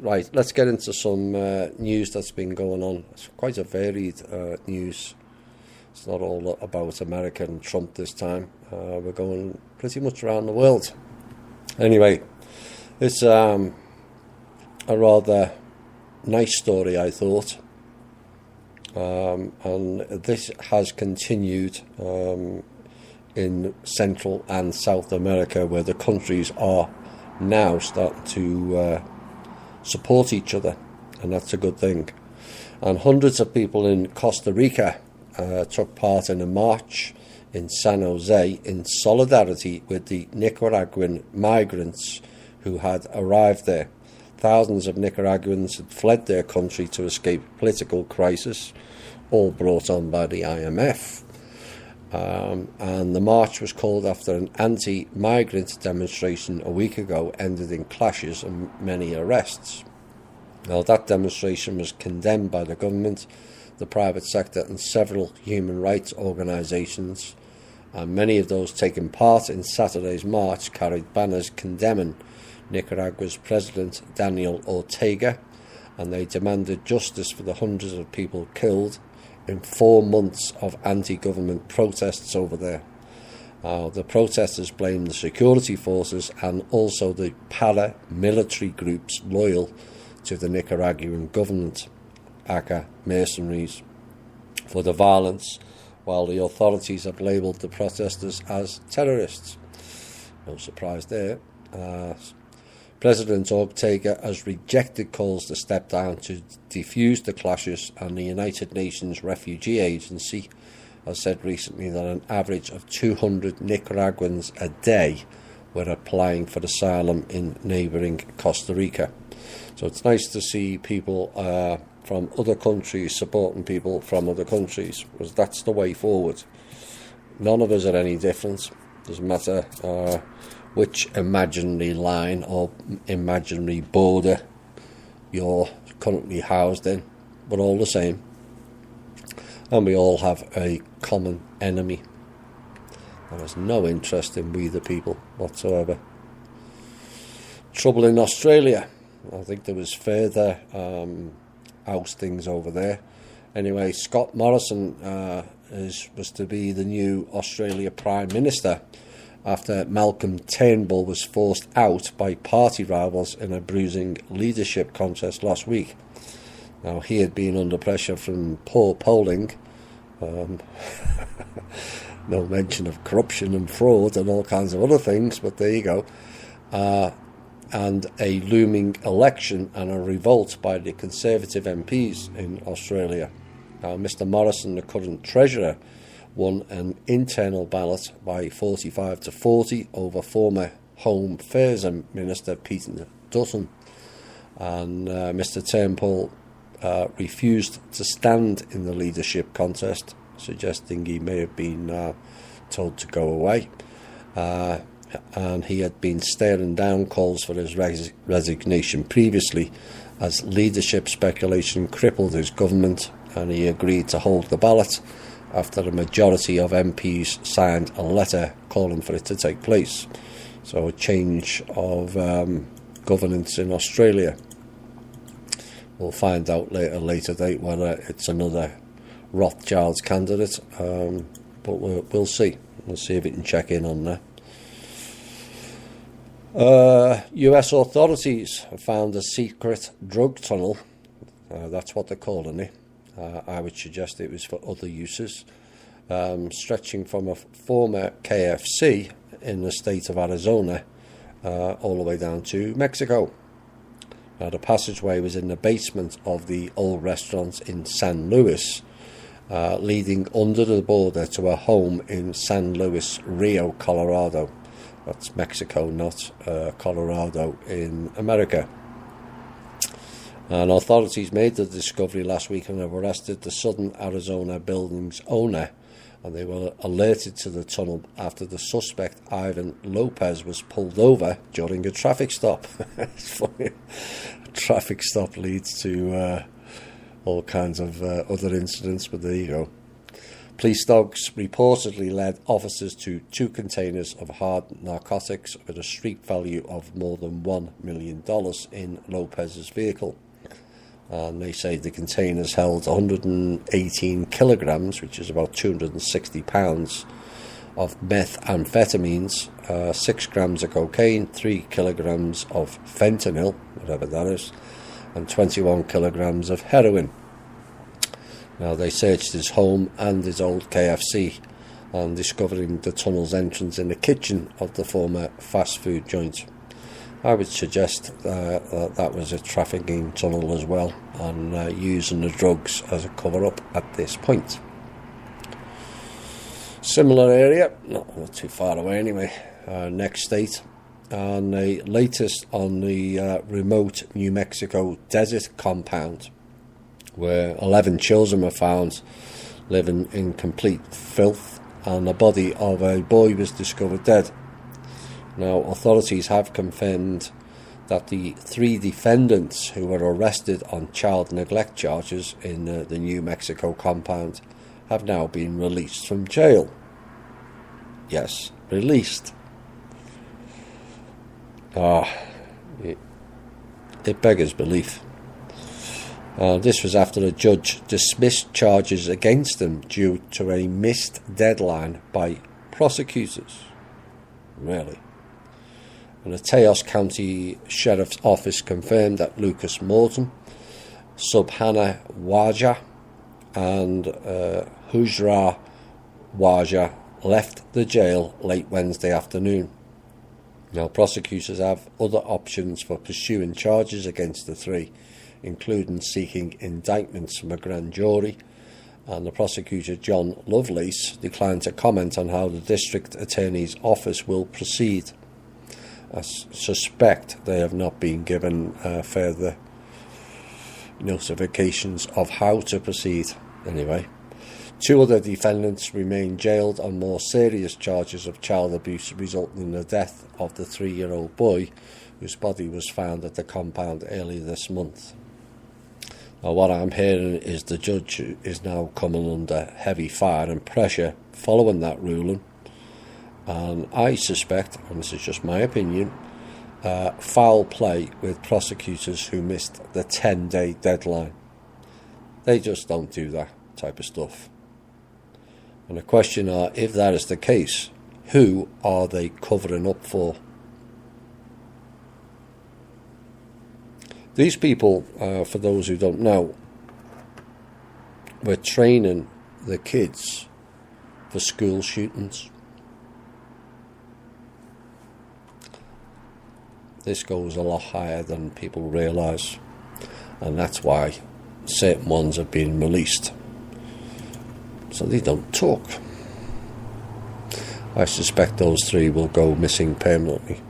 Right, let's get into some news that's been going on. It's quite a varied news. It's not all about America and Trump this time. We're going pretty much around the world. Anyway, it's a rather nice story, I thought. And this has continued in Central and South America, where the countries are now starting to support each other, and that's a good thing. And hundreds of people in Costa Rica took part in a march in San Jose in solidarity with the Nicaraguan migrants who had arrived there. Thousands of Nicaraguans had fled their country to escape political crisis, all brought on by the IMF. And the march was called after an anti-migrant demonstration a week ago ended in clashes and many arrests. Now, that demonstration was condemned by the government, the private sector and several human rights organisations, and many of those taking part in Saturday's march carried banners condemning Nicaragua's President Daniel Ortega, and they demanded justice for the hundreds of people killed in 4 months of anti-government protests over there. The protesters blamed the security forces and also the paramilitary groups loyal to the Nicaraguan government, aka mercenaries, for the violence, while the authorities have labelled the protesters as terrorists. No surprise there. President Ortega has rejected calls to step down to defuse the clashes, and the United Nations Refugee Agency has said recently that an average of 200 Nicaraguans a day were applying for asylum in neighbouring Costa Rica. So it's nice to see people from other countries supporting people from other countries, because that's the way forward. None of us are any different. Doesn't matter which imaginary line or imaginary border you're currently housed in. We're all the same. And we all have a common enemy. There is no interest in we the people whatsoever. Trouble in Australia. I think there was further oustings over there. Anyway, Scott Morrison was to be the new Australia Prime Minister after Malcolm Turnbull was forced out by party rivals in a bruising leadership contest last week. Now, he had been under pressure from poor polling, no mention of corruption and fraud and all kinds of other things, but there you go, and a looming election and a revolt by the Conservative MPs in Australia. Now, Mr Morrison, the current Treasurer, won an internal ballot by 45 to 40 over former Home Affairs Minister Peter Dutton, and Mr Turnbull refused to stand in the leadership contest, suggesting he may have been told to go away, and he had been staring down calls for his resignation previously as leadership speculation crippled his government, and he agreed to hold the ballot after a majority of MPs signed a letter calling for it to take place. So a change of governance in Australia. We'll find out at a later date whether it's another Rothschild's candidate, but we'll see. We'll see if we can check in on that. US authorities have found a secret drug tunnel. That's what they're calling it. I would suggest it was for other uses, stretching from a former KFC in the state of Arizona all the way down to Mexico. Now, the passageway was in the basement of the old restaurant in San Luis, leading under the border to a home in San Luis Rio, Colorado. That's Mexico, not Colorado in America. And authorities made the discovery last week and have arrested the Southern Arizona building's owner, and they were alerted to the tunnel after the suspect Ivan Lopez was pulled over during a traffic stop. It's funny. A traffic stop leads to all kinds of other incidents, but there you go. Police dogs reportedly led officers to 2 containers of hard narcotics with a street value of more than $1 million in Lopez's vehicle. And they say the containers held 118 kilograms, which is about 260 pounds, of methamphetamines, 6 grams of cocaine, 3 kilograms of fentanyl, whatever that is, and 21 kilograms of heroin. Now, they searched his home and his old KFC, and discovering the tunnel's entrance in the kitchen of the former fast food joint. I would suggest that was a trafficking tunnel as well, and using the drugs as a cover-up at this point. Similar area, not too far away anyway, next state, and the latest on the remote New Mexico desert compound, where 11 children were found living in complete filth, and the body of a boy was discovered dead. Now, authorities have confirmed that the 3 defendants who were arrested on child neglect charges in the New Mexico compound have now been released from jail. Yes, released. It beggars belief. This was after a judge dismissed charges against them due to a missed deadline by prosecutors. Really? And the Taos County Sheriff's Office confirmed that Lucas Morton, Subhana Waja, and Hujra Waja left the jail late Wednesday afternoon. Now, prosecutors have other options for pursuing charges against the 3, including seeking indictments from a grand jury, and the prosecutor, John Lovelace, declined to comment on how the district attorney's office will proceed. I suspect they have not been given further notifications of how to proceed. Anyway, 2 other defendants remain jailed on more serious charges of child abuse, resulting in the death of the 3-year-old boy, whose body was found at the compound earlier this month. Now, what I'm hearing is the judge is now coming under heavy fire and pressure following that ruling. And I suspect, and this is just my opinion, foul play with prosecutors who missed the 10-day deadline. They just don't do that type of stuff. And the question are, if that is the case, who are they covering up for? These people, for those who don't know, were training the kids for school shootings. This goes a lot higher than people realise, and that's why certain ones have been released. So they don't talk. I suspect those 3 will go missing permanently.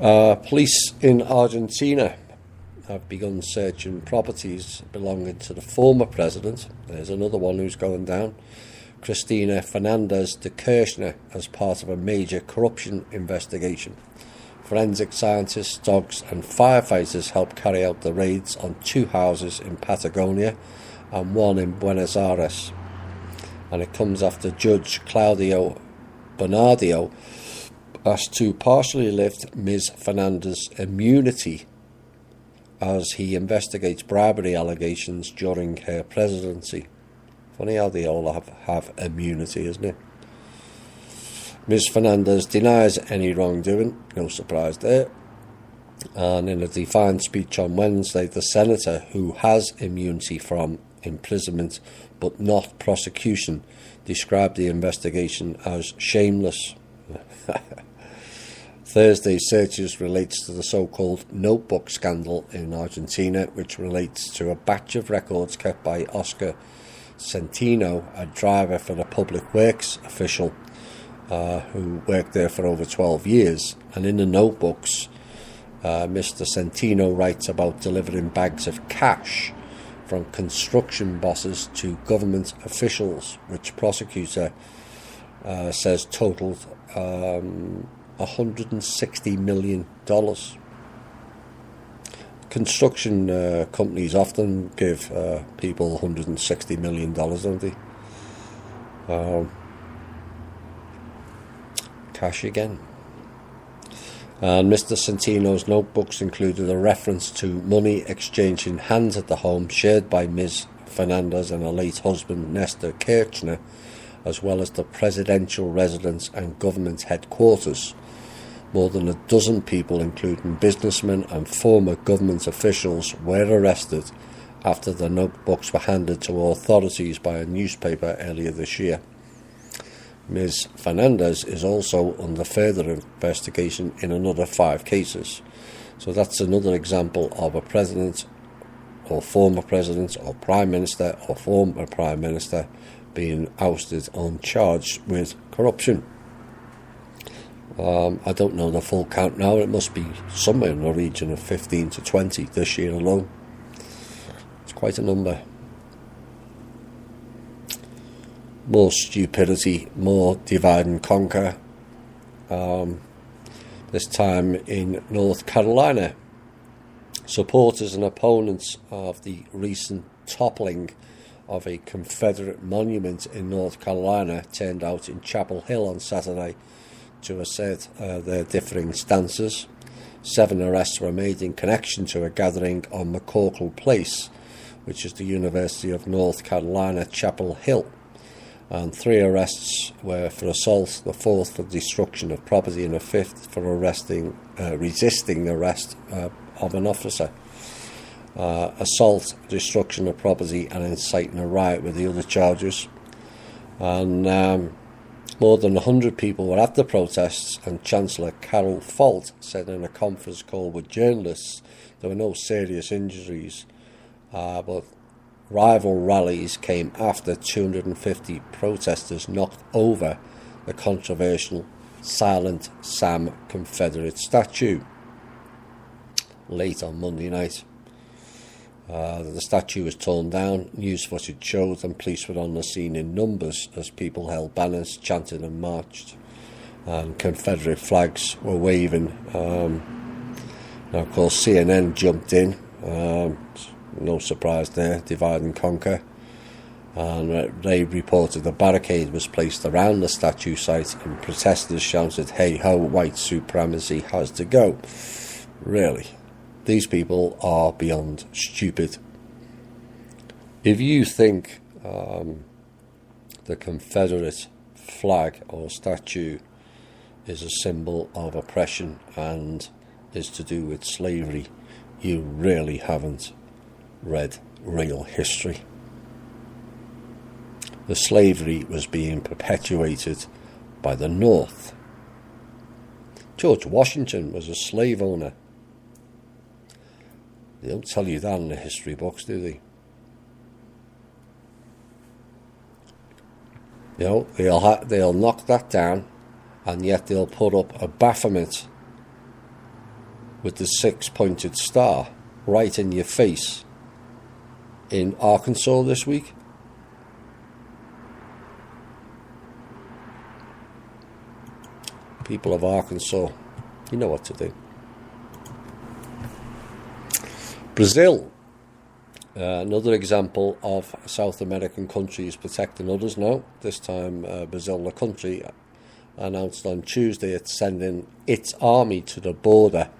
Police in Argentina have begun searching properties belonging to the former president. There's another one who's going down, Cristina Fernandez de Kirchner, as part of a major corruption investigation. Forensic scientists, dogs and firefighters helped carry out the raids on 2 houses in Patagonia and 1 in Buenos Aires. And it comes after Judge Claudio Bernardio asked to partially lift Ms. Fernandez's immunity as he investigates bribery allegations during her presidency. Funny how they all have immunity, isn't it? Ms. Fernandez denies any wrongdoing, no surprise there. And in a defiant speech on Wednesday, the senator, who has immunity from imprisonment but not prosecution, described the investigation as shameless. Thursday's searches relates to the so-called notebook scandal in Argentina, which relates to a batch of records kept by Oscar Centino, a driver for the public works official who worked there for over 12 years. And in the notebooks, Mr. Centino writes about delivering bags of cash from construction bosses to government officials, which prosecutor says totaled $160 million. construction companies often give people $160 million, don't they? Cash again. And Mr. Centino's notebooks included a reference to money exchanging hands at the home shared by Ms. Fernandez and her late husband Nestor Kirchner, as well as the presidential residence and government headquarters. More than a dozen people, including businessmen and former government officials, were arrested after the notebooks were handed to authorities by a newspaper earlier this year. Ms. Fernandez is also under further investigation in another 5 cases. So that's another example of a president or former president or prime minister or former prime minister being ousted on charge with corruption. I don't know the full count now. It must be somewhere in the region of 15 to 20 this year alone. It's quite a number. More stupidity, more divide and conquer. This time in North Carolina. Supporters and opponents of the recent toppling of a Confederate monument in North Carolina turned out in Chapel Hill on Saturday to assert their differing stances. 7 arrests were made in connection to a gathering on McCorkle Place, which is the University of North Carolina, Chapel Hill. And 3 arrests were for assault, the 4th for destruction of property, and the 5th for resisting arrest of an officer. Assault, destruction of property, and inciting a riot were the other charges. And more than 100 people were at the protests, and Chancellor Carol Folt said in a conference call with journalists there were no serious injuries, but rival rallies came after 250 protesters knocked over the controversial Silent Sam Confederate statue late on Monday night. The statue was torn down, news footage showed, and police were on the scene in numbers as people held banners, chanted and marched, and Confederate flags were waving. Now, of course, CNN jumped in, no surprise there, divide and conquer, and they reported a barricade was placed around the statue site and protesters shouted, "Hey ho, white supremacy has to go." Really? These people are beyond stupid. If you think the Confederate flag or statue is a symbol of oppression and is to do with slavery, you really haven't read real history. The slavery was being perpetuated by the North. George Washington was a slave owner. They don't tell you that in the history books, do they? You know, they'll knock that down, and yet they'll put up a Baphomet with the 6-pointed star right in your face in Arkansas this week. People of Arkansas, you know what to do. Brazil, another example of South American countries protecting others now. This time Brazil, the country, announced on Tuesday it's sending its army to the border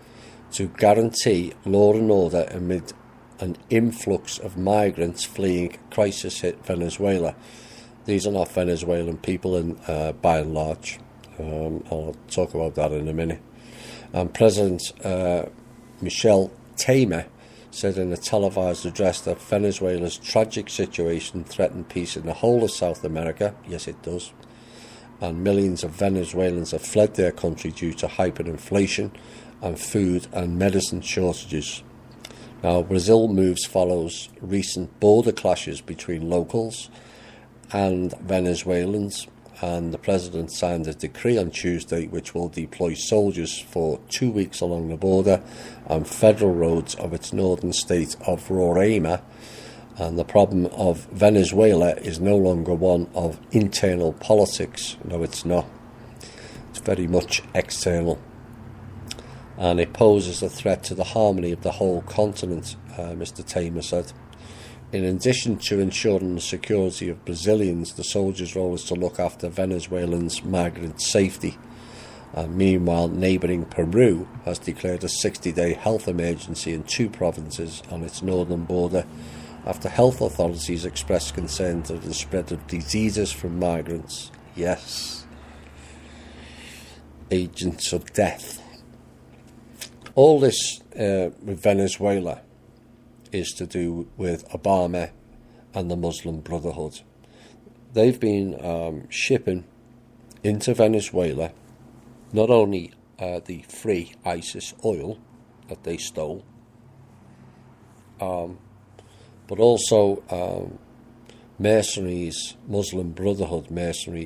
to guarantee law and order amid an influx of migrants fleeing crisis-hit Venezuela. These are not Venezuelan people, by and large. I'll talk about that in a minute. And President Michel Temer said in a televised address that Venezuela's tragic situation threatened peace in the whole of South America. Yes, it does. And millions of Venezuelans have fled their country due to hyperinflation and food and medicine shortages. Now, Brazil moves follows recent border clashes between locals and Venezuelans, and the president signed a decree on Tuesday which will deploy soldiers for 2 weeks along the border and federal roads of its northern state of Roraima. And the problem of Venezuela is no longer one of internal politics. No, it's not. It's very much external. and it poses a threat to the harmony of the whole continent, Mr. Tamer said. In addition to ensuring the security of Brazilians, the soldiers' role is to look after Venezuelans' migrant safety. And meanwhile, neighbouring Peru has declared a 60-day health emergency in 2 provinces on its northern border after health authorities expressed concern to the spread of diseases from migrants. Yes, agents of death. All this with Venezuela is to do with Obama and the Muslim Brotherhood. They've been shipping into Venezuela not only the free ISIS oil that they stole, but also mercenaries, Muslim Brotherhood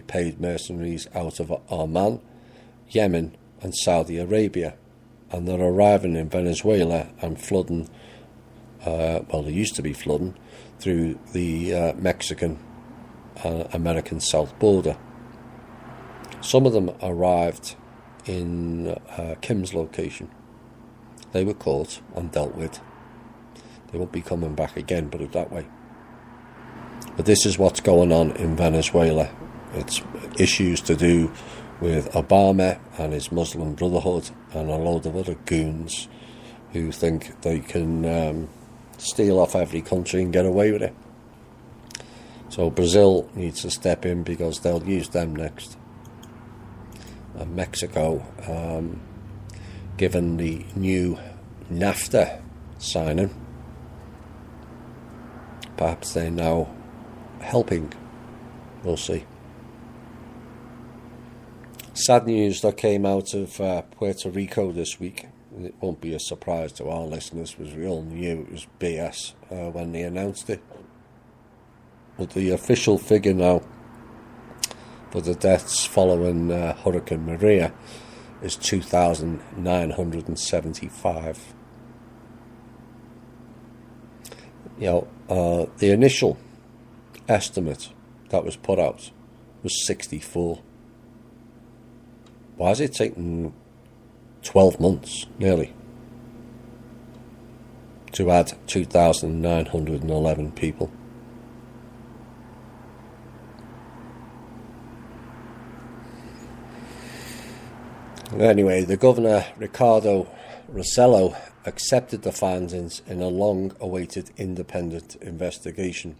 paid mercenaries out of Oman, Yemen and Saudi Arabia. And they're arriving in Venezuela and flooding, they used to be flooding, through the Mexican-American south border. Some of them arrived in Kim's location. They were caught and dealt with. They won't be coming back again, put it that way. But this is what's going on in Venezuela. It's issues to do with Obama and his Muslim Brotherhood and a load of other goons who think they can steal off every country and get away with it. So Brazil needs to step in because they'll use them next. And Mexico, given the new NAFTA signing, perhaps they're now helping. We'll see. Sad news that came out of Puerto Rico this week. It won't be a surprise to our listeners because we all knew it was BS when they announced it. But the official figure now for the deaths following Hurricane Maria is 2,975. The initial estimate that was put out was 64. Why is it taking 12 months, nearly, to add 2,911 people? Anyway, the Governor, Ricardo Rossello, accepted the findings in a long-awaited independent investigation.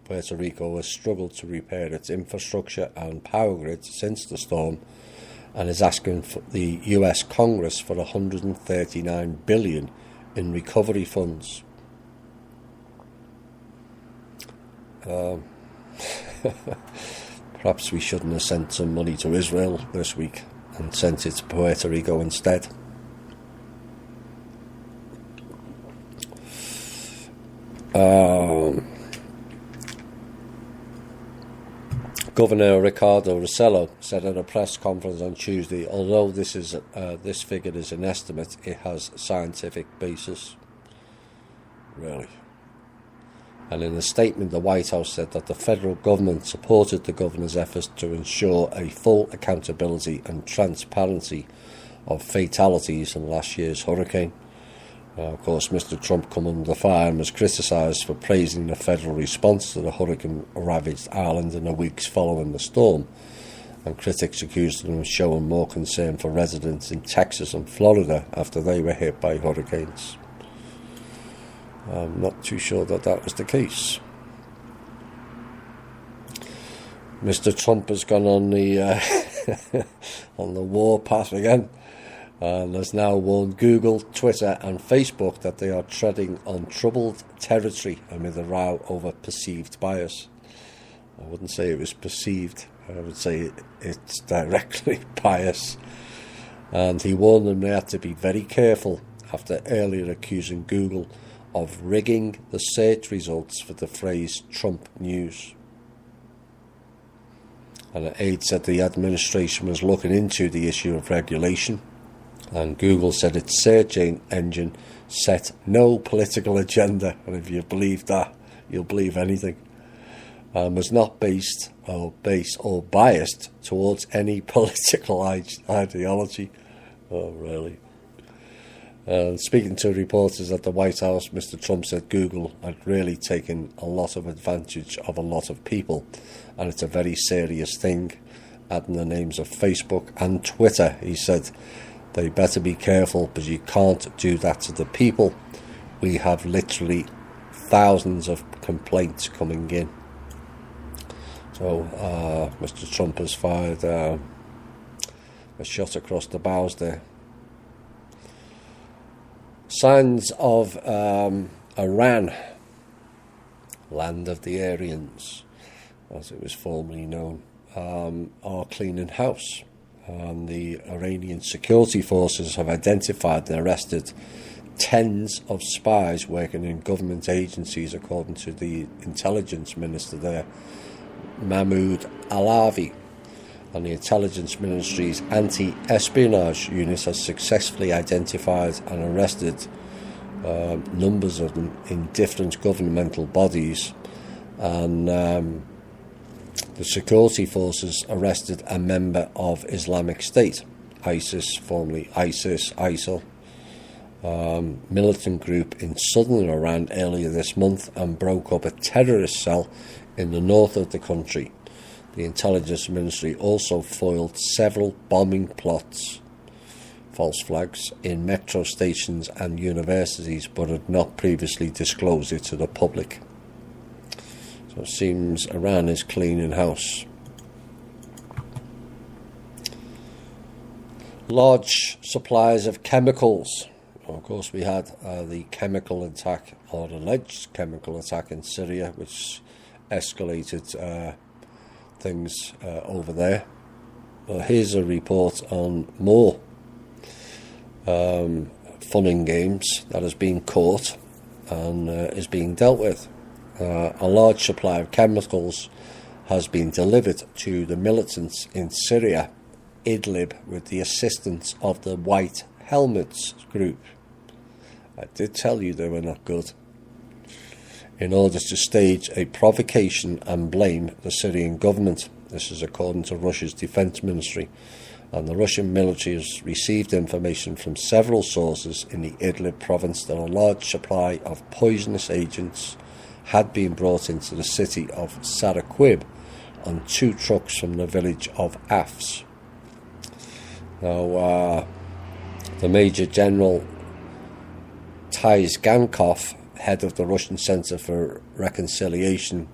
Puerto Rico has struggled to repair its infrastructure and power grid since the storm, and is asking for the US Congress for $139 billion in recovery funds. Perhaps we shouldn't have sent some money to Israel this week and sent it to Puerto Rico instead. Governor Ricardo Rossello said at a press conference on Tuesday, although this figure is an estimate, it has scientific basis. Really? And in a statement, the White House said that the federal government supported the governor's efforts to ensure a full accountability and transparency of fatalities in last year's hurricane. Of course, Mr. Trump come under fire and was criticised for praising the federal response to the hurricane-ravaged island in the weeks following the storm, and critics accused him of showing more concern for residents in Texas and Florida after they were hit by hurricanes. I'm not too sure that was the case. Mr. Trump has gone on the on the war path again, and has now warned Google, Twitter and Facebook that they are treading on troubled territory amid a row over perceived bias. I wouldn't say it was perceived, I would say it's directly bias. And he warned them they had to be very careful after earlier accusing Google of rigging the search results for the phrase Trump news. And an aide said the administration was looking into the issue of regulation, and Google said its search engine set no political agenda, and if you believe that, you'll believe anything, and was not based or biased towards any political ideology. Oh, really? And speaking to reporters at the White House, Mr. Trump said Google had really taken a lot of advantage of a lot of people, and it's a very serious thing, adding the names of Facebook and Twitter. He said they better be careful, but you can't do that to the people. We have literally thousands of complaints coming in. So Mr. Trump has fired a shot across the bows there. Signs of Iran, land of the Aryans, as it was formerly known, are cleaning house. The Iranian security forces have identified and arrested tens of spies working in government agencies, according to the intelligence minister there, Mahmoud Alavi. And the intelligence ministry's anti-espionage unit has successfully identified and arrested numbers of them in different governmental bodies. And the security forces arrested a member of Islamic State, ISIS, formerly ISIL, militant group in southern Iran earlier this month, and broke up a terrorist cell in the north of the country. The intelligence ministry also foiled several bombing plots, false flags, in metro stations and universities, but had not previously disclosed it to the public. So it seems Iran is cleaning house. Large supplies of chemicals. Of course, we had the chemical attack, or alleged chemical attack, in Syria, which escalated things over there. Well, here's a report on more fun and games that has been caught and is being dealt with. A large supply of chemicals has been delivered to the militants in Syria, Idlib, with the assistance of the White Helmets group. I did tell you they were not good. In order to stage a provocation and blame the Syrian government. This is according to Russia's defense ministry. And the Russian military has received information from several sources in the Idlib province that a large supply of poisonous agents had been brought into the city of Saraquib on 2 trucks from the village of Afs. Now, the Major General Gankov, head of the Russian Center for Reconciliation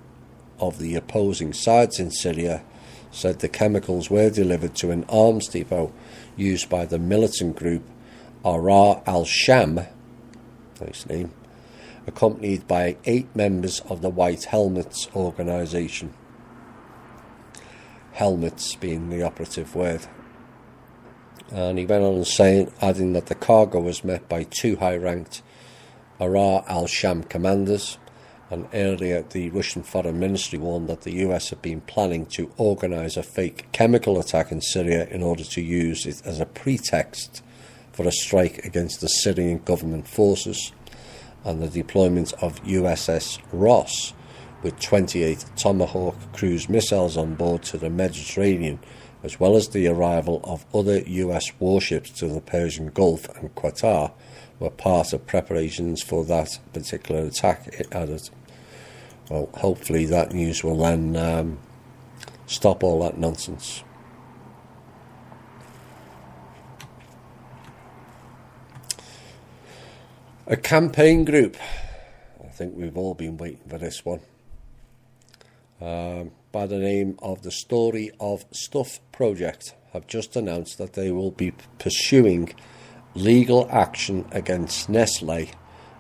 of the opposing sides in Syria, said the chemicals were delivered to an arms depot used by the militant group Ahrar al-Sham, nice name, accompanied by 8 members of the White Helmets organization. Helmets being the operative word. And he went on saying, adding that the cargo was met by 2 high-ranked Ahrar al-Sham commanders, and earlier the Russian Foreign Ministry warned that the US had been planning to organise a fake chemical attack in Syria in order to use it as a pretext for a strike against the Syrian government forces, and the deployment of USS Ross with 28 Tomahawk cruise missiles on board to the Mediterranean, as well as the arrival of other US warships to the Persian Gulf and Qatar, were part of preparations for that particular attack, it added. Well, hopefully that news will then stop all that nonsense. A campaign group, I think we've all been waiting for this one, by the name of the Story of Stuff Project, have just announced that they will be pursuing legal action against Nestle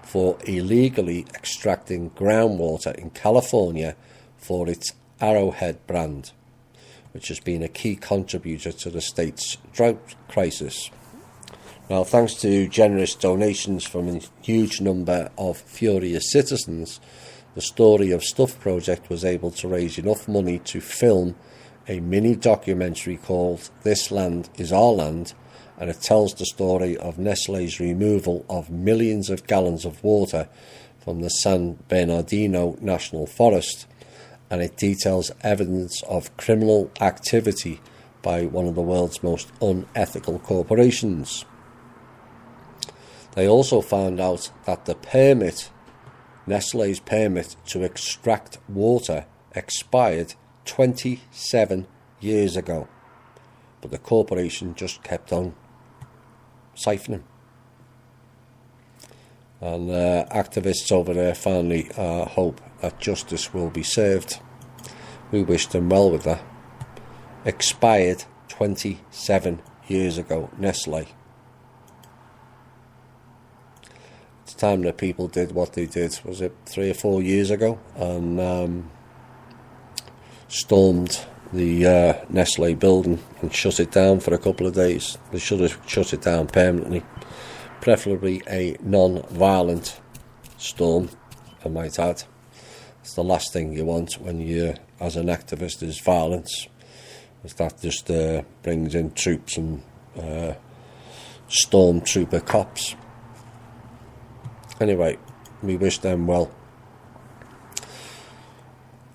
for illegally extracting groundwater in California for its Arrowhead brand, which has been a key contributor to the state's drought crisis. Now, thanks to generous donations from a huge number of furious citizens, the Story of Stuff Project was able to raise enough money to film a mini documentary called This Land Is Our Land, and it tells the story of Nestle's removal of millions of gallons of water from the San Bernardino National Forest, and it details evidence of criminal activity by one of the world's most unethical corporations. They also found out that the permit, Nestlé's permit to extract water, expired 27 years ago. But the corporation just kept on siphoning. And activists over there finally hope that justice will be served. We wish them well with that. Expired 27 years ago, Nestlé. It's time that people did what they did, was it 3 or 4 years ago, and stormed the Nestlé building and shut it down for a couple of days. They should have shut it down permanently. Preferably a non-violent storm, I might add. It's the last thing you want when you, as an activist, is violence. As that just brings in troops and stormtrooper cops. Anyway, we wish them well.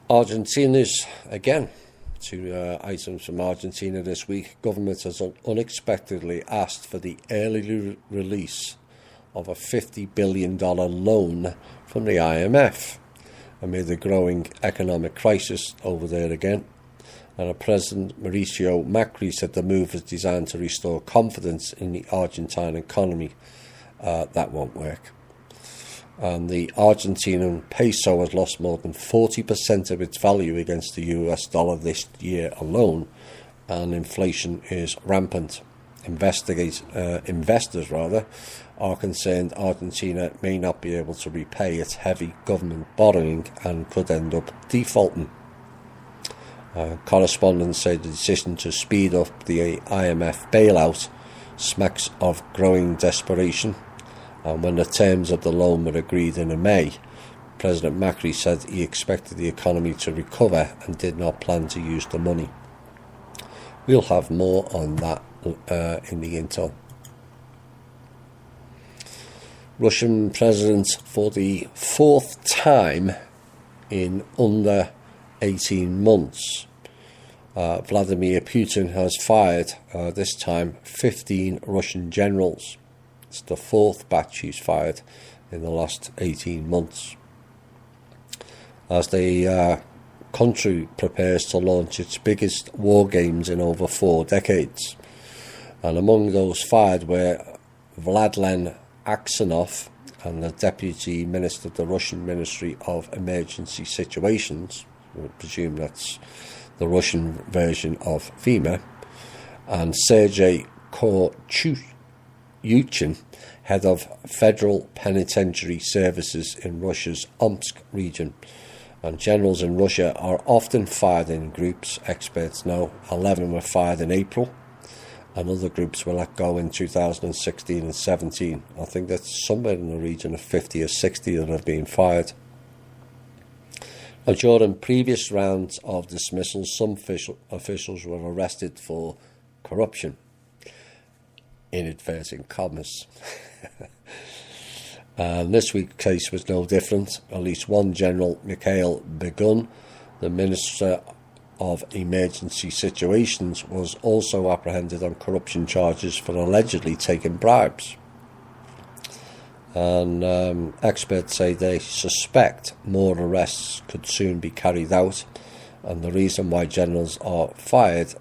Argentina's, again, two items from Argentina this week. Government has unexpectedly asked for the early release of a $50 billion loan from the IMF amid the growing economic crisis over there again. And President Mauricio Macri said the move is designed to restore confidence in the Argentine economy. That won't work. And the Argentinian peso has lost more than 40% of its value against the US dollar this year alone, and inflation is rampant. Investors are concerned Argentina may not be able to repay its heavy government borrowing and could end up defaulting. Correspondents say the decision to speed up the IMF bailout smacks of growing desperation. And when the terms of the loan were agreed in May, President Macri said he expected the economy to recover and did not plan to use the money. We'll have more on that in the intel. Russian president for the 4th time in under 18 months. Vladimir Putin has fired, this time, 15 Russian generals. It's the 4th batch he's fired in the last 18 months. As the country prepares to launch its biggest war games in over 4 decades. And among those fired were Vladlen Aksenov, and the Deputy Minister of the Russian Ministry of Emergency Situations. I presume that's the Russian version of FEMA. And Sergei Yuchin, head of Federal Penitentiary Services in Russia's Omsk region. And generals in Russia are often fired in groups, experts know. 11 were fired in April, and other groups were let go in 2016 and 17. I think that's somewhere in the region of 50 or 60 that have been fired. Now, during previous rounds of dismissals, some officials were arrested for corruption. In inverted commas. This week's case was no different. At least one general, Mikhail Begun, the Minister of Emergency Situations, was also apprehended on corruption charges for allegedly taking bribes. And experts say they suspect more arrests could soon be carried out, and the reason why generals are fired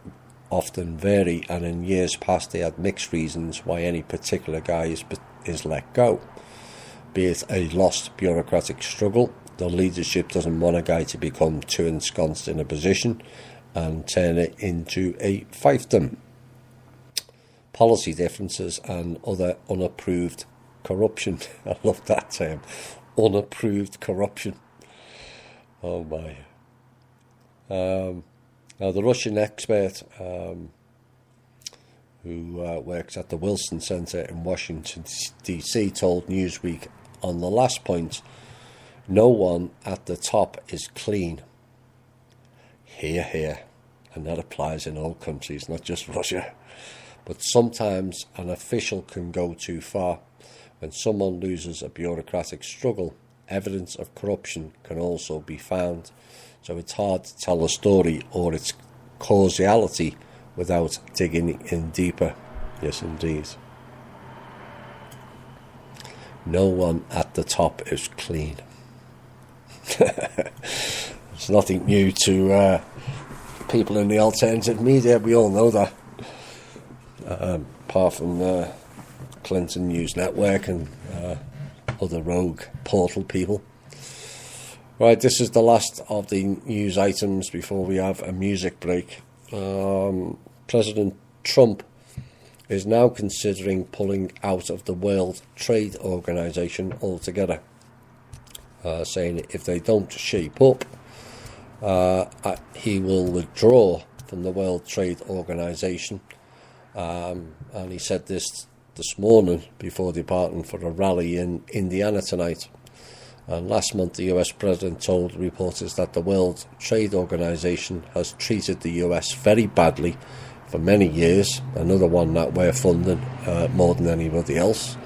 often vary, and in years past they had mixed reasons why any particular guy is let go. Be it a lost bureaucratic struggle, the leadership doesn't want a guy to become too ensconced in a position and turn it into a fiefdom. Policy differences and other unapproved corruption. I love that term. Unapproved corruption. Oh my. Now, the Russian expert who works at the Wilson Center in Washington, D.C., told Newsweek on the last point, no one at the top is clean. Hear, hear. And that applies in all countries, not just Russia. But sometimes an official can go too far. When someone loses a bureaucratic struggle, evidence of corruption can also be found. So it's hard to tell a story or its causality without digging in deeper. Yes, indeed. no one at the top is clean. It's nothing new to people in the alternative media. We all know that. Apart from Clinton News Network and other rogue portal people. Right, this is the last of the news items before we have a music break. President Trump is now considering pulling out of the World Trade Organization altogether, saying if they don't shape up, he will withdraw from the World Trade Organization. And he said this morning before departing for a rally in Indiana tonight. And last month the US President told reporters that the World Trade Organization has treated the US very badly for many years, another one that we're funding more than anybody else,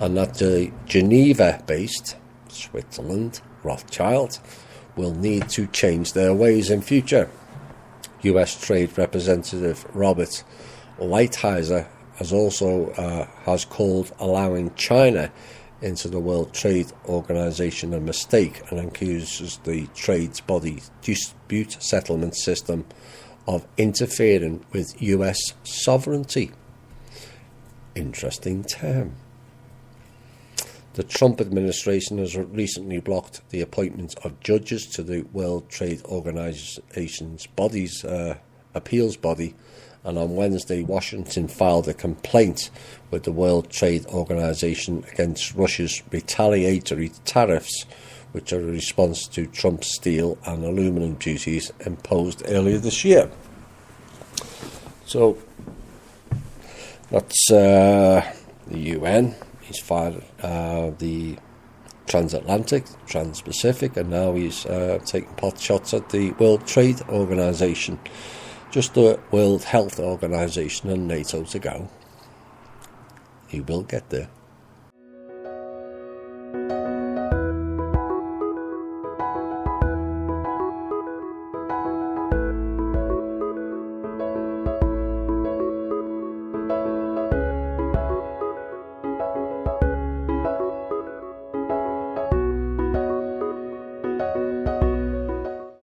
and that the Geneva-based Switzerland Rothschild will need to change their ways in future. US Trade Representative Robert Lighthizer has called allowing China into the World Trade Organization a mistake, and accuses the trades body dispute settlement system of interfering with US sovereignty. Interesting term. The Trump administration has recently blocked the appointment of judges to the World Trade Organization's appeals body, and on Wednesday Washington filed a complaint with the World Trade Organization against Russia's retaliatory tariffs, which are a response to Trump's steel and aluminum duties imposed earlier this year. So that's the UN. He's filed the transatlantic, trans-Pacific, and now he's taking pot shots at the World Trade Organization. Just the World Health Organization and NATO to go. He will get there.